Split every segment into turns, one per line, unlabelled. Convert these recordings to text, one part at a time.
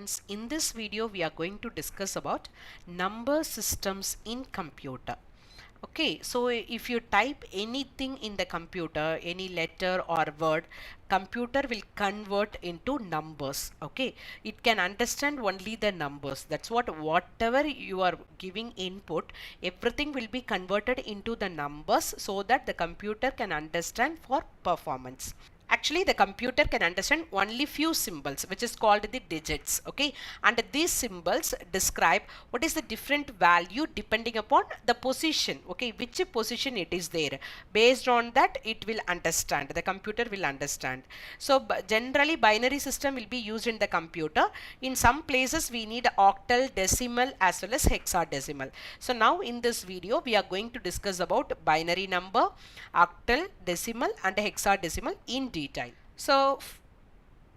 students, in this video we are going to discuss about number systems in computer. Okay, so if you type anything in the computer, any letter or word, computer will convert into numbers. Okay, it can understand only the numbers. That's what, whatever you are giving input, everything will be converted into the numbers so that the computer can understand for performance. Actually, the computer can understand only few symbols, which is called the digits. Okay, and these symbols describe what is the different value depending upon the position. Okay, which position it is there. Based on that, it will understand, the computer will understand. So generally binary system will be used in the computer. In some places we need octal, decimal as well as hexadecimal. So now in this video we are going to discuss about binary number, octal, decimal and hexadecimal in detail. So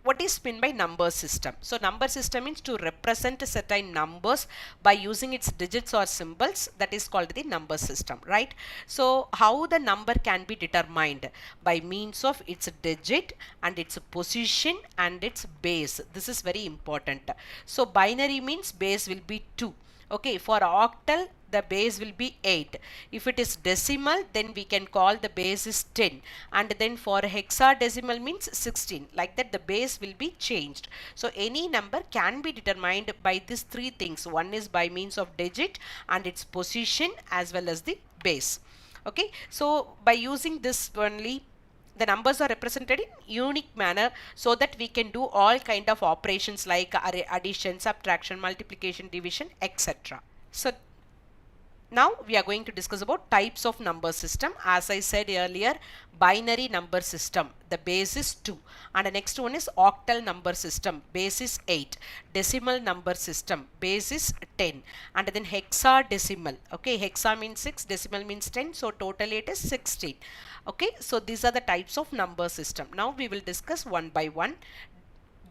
what is meant by number system? So number system means to represent certain numbers by using its digits or symbols, that is called the number system, right? So how the number can be determined? By means of its digit and its position and its base. This is very important. So binary means base will be 2. Okay, for octal the base will be 8. If it is decimal, then we can call the base is 10, and then for hexadecimal means 16. Like that the base will be changed. So any number can be determined by these three things. One is by means of digit and its position as well as the base. Okay, so by using this only, the numbers are represented in unique manner so that we can do all kind of operations like addition, subtraction, multiplication, division, etc. So now we are going to discuss about types of number system. As I said earlier, binary number system, the base is 2, and the next one is octal number system, base is 8, decimal number system, base is 10, and then hexadecimal. Okay, hexa means 6, decimal means 10, so totally it is 16. Okay, so these are the types of number system. Now we will discuss one by one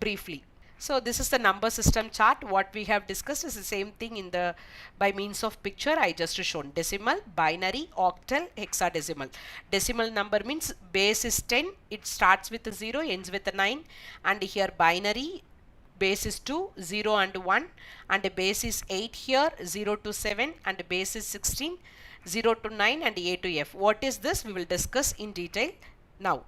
briefly. So this is the number system chart. What we have discussed is the same thing in the by means of picture I just shown. Decimal, binary, octal, hexadecimal. Decimal number means base is 10. It starts with a 0, ends with a 9. And here binary, base is 2, 0 and 1. And the base is 8 here, 0 to 7. And the base is 16, 0 to 9 and A to F. What is this? We will discuss in detail now.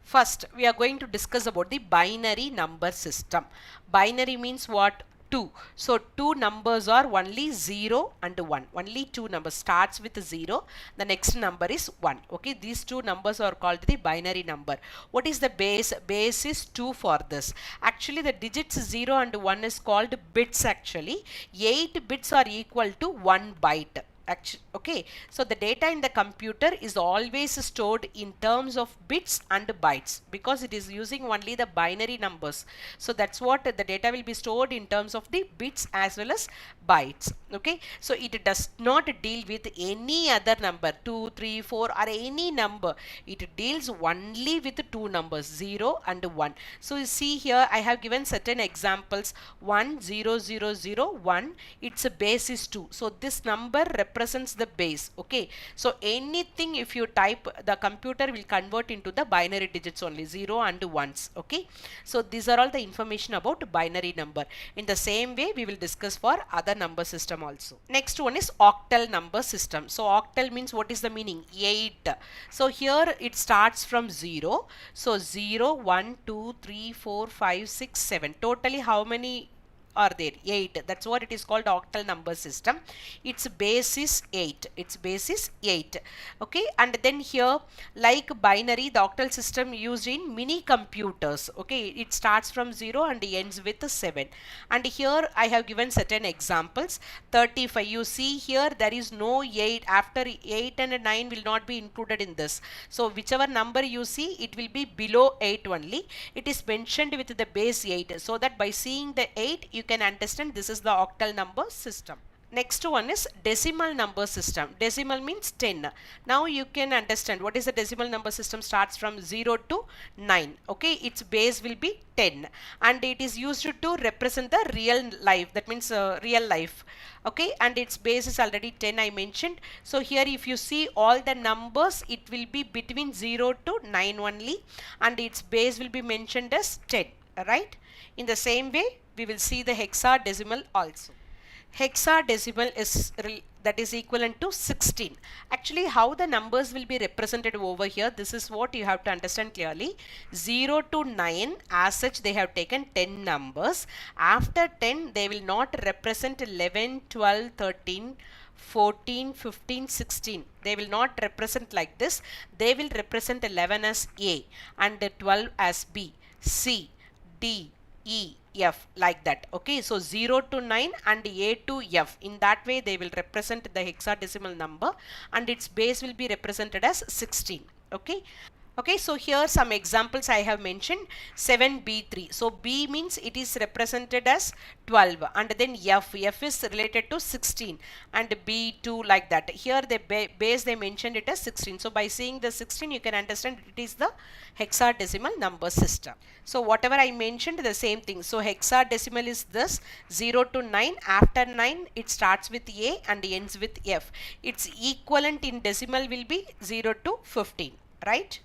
First, we are going to discuss about the binary number system. Binary means what? 2. So, two numbers are only 0 and 1. Only two numbers starts with 0. The next number is 1. Okay, these two numbers are called the binary number. What is the base? Base is 2 for this. Actually, the digits 0 and 1 is called bits actually. 8 bits are equal to 1 byte. Okay, so the data in the computer is always stored in terms of bits and bytes because it is using only the binary numbers. So that's what the data will be stored in terms of the bits as well as bytes. Okay, so it does not deal with any other number 2, 3, 4 or any number. It deals only with two numbers 0 and 1. So you see here I have given certain examples. 1 0 0 0 1, its base is 2. So this number represents the base. Okay, so anything if you type, the computer will convert into the binary digits only, 0 and 1s. Okay, so these are all the information about binary number. In the same way we will discuss for other number system also. Next one is octal number system. So octal means what is the meaning? 8. So here it starts from 0. So 0 1 2 3 4 5 6 7. Totally how many are there? 8. That's what it is called octal number system. Its base is 8. Its base is 8. Okay, and then here like binary, the octal system used in mini computers. Okay, it starts from 0 and ends with 7. And here I have given certain examples. 35. You see here there is no 8. After 8 and 9 will not be included in this. So whichever number you see, it will be below 8 only. It is mentioned with the base 8, so that by seeing the 8 you can understand this is the octal number system. Next one is decimal number system. Decimal means 10. Now you can understand what is the decimal number system. Starts from 0 to 9. Okay, its base will be 10 and it is used to represent the real life. That means real life. Okay, and its base is already 10 I mentioned. So here if you see all the numbers, it will be between 0 to 9 only, and its base will be mentioned as 10. Right? In the same way, we will see the hexadecimal also. Hexadecimal is that is equivalent to 16. Actually, how the numbers will be represented over here, this is what you have to understand clearly. 0 to 9, as such they have taken 10 numbers. After 10 they will not represent 11, 12, 13, 14, 15, 16. They will not represent like this. They will represent 11 as A and 12 as B, C, D, E, F, like that. Okay, so 0 to 9 and A to F, in that way they will represent the hexadecimal number, and its base will be represented as 16. Okay. Okay, so here some examples I have mentioned. 7B3. So B means it is represented as 12, and then F is related to 16, and B2 like that. Here the base they mentioned it as 16. So by seeing the 16 you can understand it is the hexadecimal number system. So whatever I mentioned, the same thing. So hexadecimal is this 0 to 9. After 9 it starts with A and ends with F. Its equivalent in decimal will be 0 to 15, right?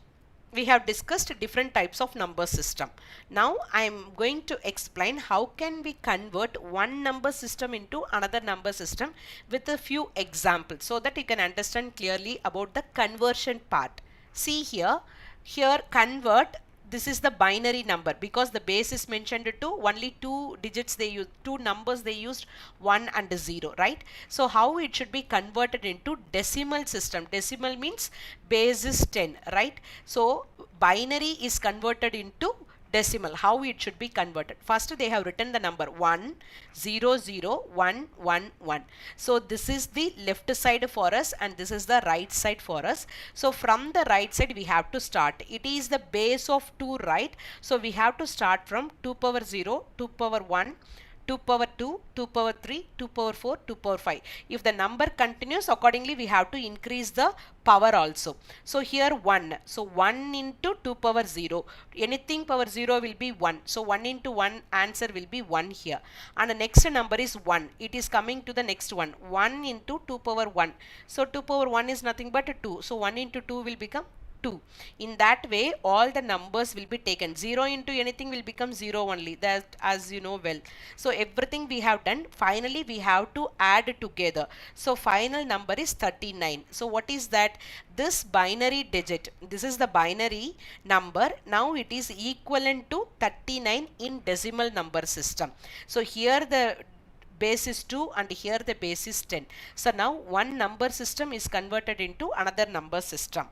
We have discussed different types of number system. Now I am going to explain how can we convert one number system into another number system with a few examples, so that you can understand clearly about the conversion part. See here convert, this is the binary number, because the base is mentioned to only two digits they use, two numbers they used, 1 and 0, right? So how it should be converted into decimal system? Decimal means base is 10, right? So binary is converted into decimal. How it should be converted? First they have written the number 1 0 0 1 1 1. So this is the left side for us and this is the right side for us. So from the right side we have to start. It is the base of 2, right? So we have to start from 2 power 0, 2 power 1, 2 power 2, 2 power 3, 2 power 4, 2 power 5. If the number continues, accordingly we have to increase the power also. So here 1. So 1 into 2 power 0. Anything power 0 will be 1. So 1 into 1 answer will be 1 here. And the next number is 1. It is coming to the next one. 1 into 2 power 1. So 2 power 1 is nothing but 2. So 1 into 2 will become 2. In that way all the numbers will be taken. 0 into anything will become 0 only, that as you know well. So everything we have done. Finally we have to add together. So final number is 39. So what is that? This binary digit, this is the binary number. Now it is equivalent to 39 in decimal number system. So here the base is 2 and here the base is 10. So now one number system is converted into another number system.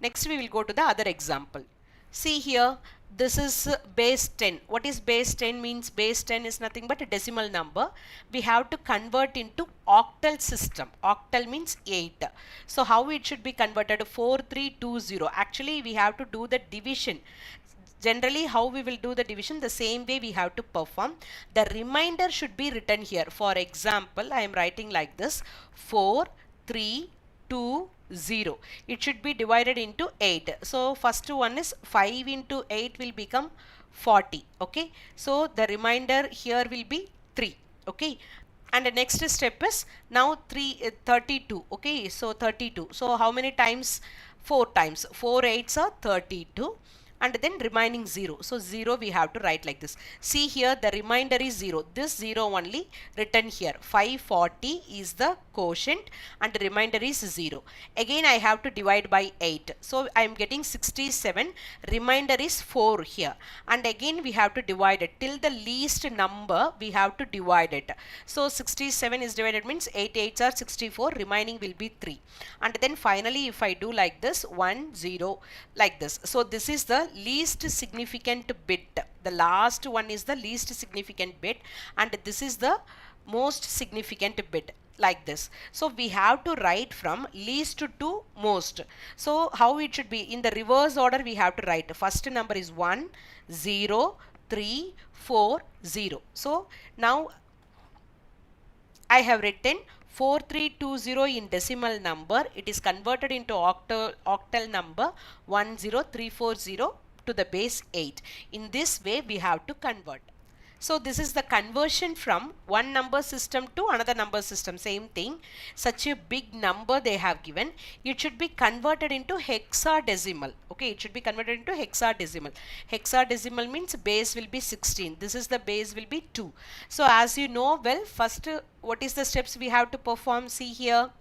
Next we will go to the other example. See here, this is base 10. What is base 10 means? Base 10 is nothing but a decimal number. We have to convert into octal system. Octal means 8. So how it should be converted? 4320. Actually we have to do the division. Generally how we will do the division, the same way we have to perform. The remainder should be written here. For example, I am writing like this: 4 3 2 0. It should be divided into 8. So first one is 5 into 8 will become 40. Okay, so the remainder here will be 3. Okay, and the next step is now 32. Okay, so 32. So how many times? 4 times. 4 8s are 32. And then remaining 0. So 0 we have to write like this. See here the remainder is 0. This 0 only written here. 540 is the quotient and the remainder is 0. Again I have to divide by 8. So I am getting 67. Remainder is 4 here. And again we have to divide it. Till the least number we have to divide it. So 67 is divided means 8 8s are 64. Remaining will be 3. And then finally if I do like this 1 0 like this. So this is the least significant bit. The last one is the least significant bit and this is the most significant bit, like this. So we have to write from least to most. So how it should be? In the reverse order we have to write. First number is 1 0 3 4 0. So now I have written 4320 in decimal number. It is converted into octal number 10340 to the base 8. In this way we have to convert. So this is the conversion from one number system to another number system. Same thing, such a big number they have given, it should be converted into hexadecimal. Okay, it should be converted into hexadecimal. Hexadecimal means base will be 16. This is the base will be 2. So as you know well, first what is the steps we have to perform? See here,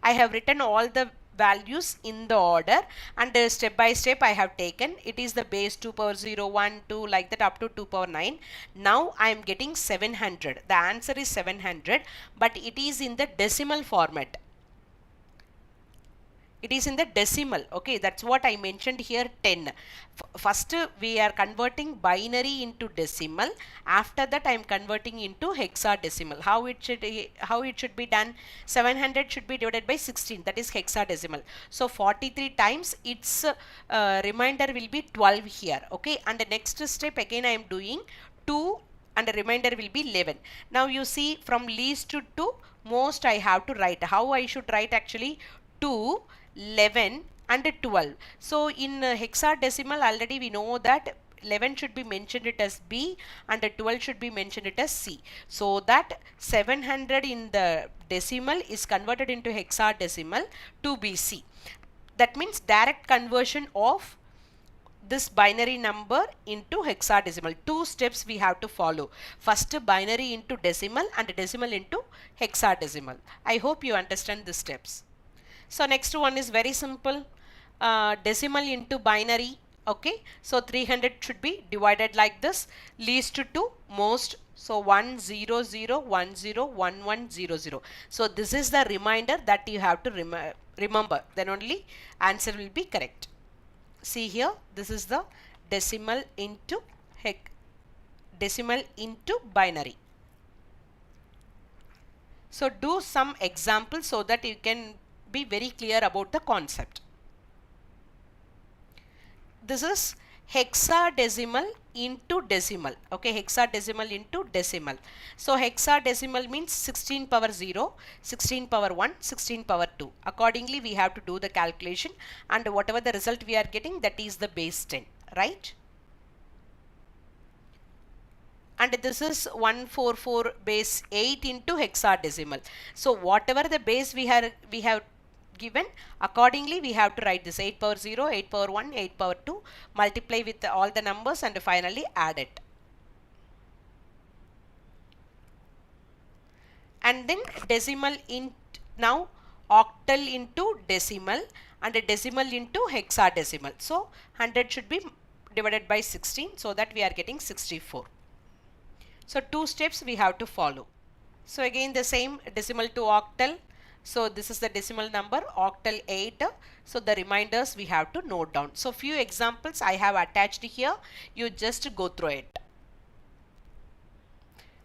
I have written all the values in the order, and step by step I have taken. It is the base 2 power 0, 1, 2 like that up to 2 power 9. Now I am getting 700. The answer is 700, but it is in the decimal format. It is in the decimal. Okay, that's what I mentioned here, 10. First we are converting binary into decimal. After that I am converting into hexadecimal. How it should be done? 700 should be divided by 16, that is hexadecimal. So 43 times its remainder will be 12 here. Okay, and the next step again I am doing 2 and the remainder will be 11. Now you see, from least to most I have to write. How I should write actually? 2, 11 and 12. So in hexadecimal already we know that 11 should be mentioned it as B and 12 should be mentioned it as C. So that 700 in the decimal is converted into hexadecimal to be C. That means direct conversion of this binary number into hexadecimal. Two steps we have to follow. First binary into decimal and decimal into hexadecimal. I hope you understand the steps. So next one is very simple, decimal into binary. Okay, so 300 should be divided like this, least to most. So 1 0 0 1 0 1 1 0 0. So this is the reminder that you have to remember, then only answer will be correct. See here, this is the decimal into binary. So do some examples so that you can be very clear about the concept. This is hexadecimal into decimal. Okay, hexadecimal into decimal. So hexadecimal means 16 power 0, 16 power 1, 16 power 2. Accordingly we have to do the calculation, and whatever the result we are getting, that is the base 10, right? And this is 144 base 8 into hexadecimal. So whatever the base we have given, accordingly we have to write this 8 power 0, 8 power 1, 8 power 2, multiply with all the numbers and finally add it. And then decimal now octal into decimal and decimal into hexadecimal. So 100 should be divided by 16, so that we are getting 64. So two steps we have to follow. So again the same, decimal to octal. So this is the decimal number, octal 8. So the reminders we have to note down. So few examples I have attached here. You just go through it.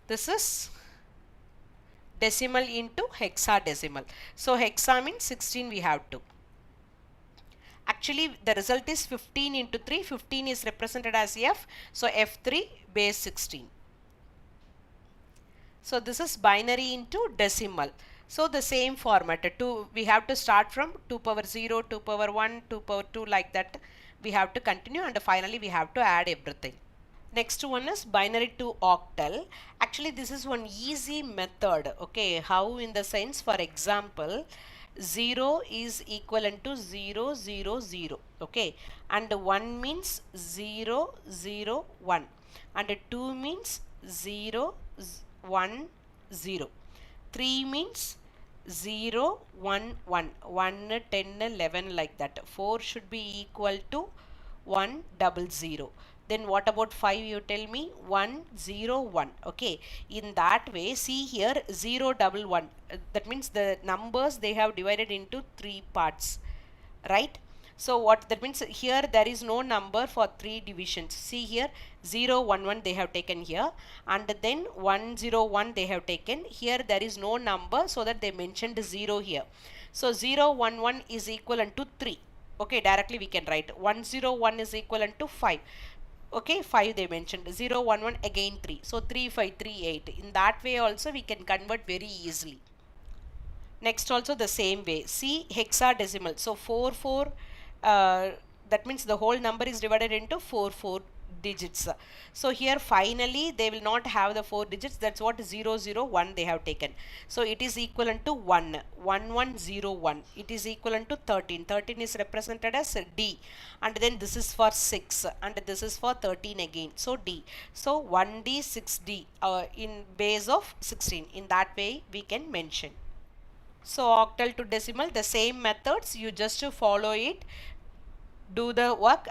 This is decimal into hexadecimal. So hexa means 16 we have to. Actually the result is 15 into 3. 15 is represented as F. So F3 base 16. So this is binary into decimal. So the same format, we have to start from 2 power 0, 2 power 1, 2 power 2 like that. We have to continue and finally we have to add everything. Next one is binary to octal. Actually this is one easy method. Okay, how? In the sense, for example, 0 is equivalent to 0 0 0. Okay, and 1 means 0 0 1 and 2 means 0 1 0. 3 means 0 1 1 1 10 11 like that. 4 should be equal to 1 0 0. Then what about 5? You tell me. 1 0 1. Okay, in that way, see here 0 1 1. That means the numbers they have divided into 3 parts, right? So what that means, here there is no number for 3 divisions. See here 0 1 1 they have taken here, and then 1 0 1 they have taken here. There is no number, so that they mentioned 0 here. So 0 1 1 is equivalent to 3. Okay, directly we can write 1 0 1 is equivalent to 5. Okay, 5 they mentioned, 0 1 1 again 3. So 3 5 3 8. In that way also we can convert very easily. Next also the same way. See hexadecimal. So 4 4. That means the whole number is divided into 4 4 digits. So here finally they will not have the 4 digits. That's what 001 they have taken. So it is equivalent to 1101. It is equivalent to 13. 13 is represented as D, and then this is for 6 and this is for 13 again. So D. So 1D 6D in base of 16. In that way we can mention. So octal to decimal, the same methods, you just follow it, do the work.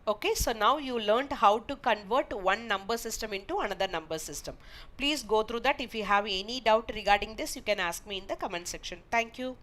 Okay, so now you learned how to convert one number system into another number system. Please go through that. If you have any doubt regarding this, you can ask me in the comment section. Thank you.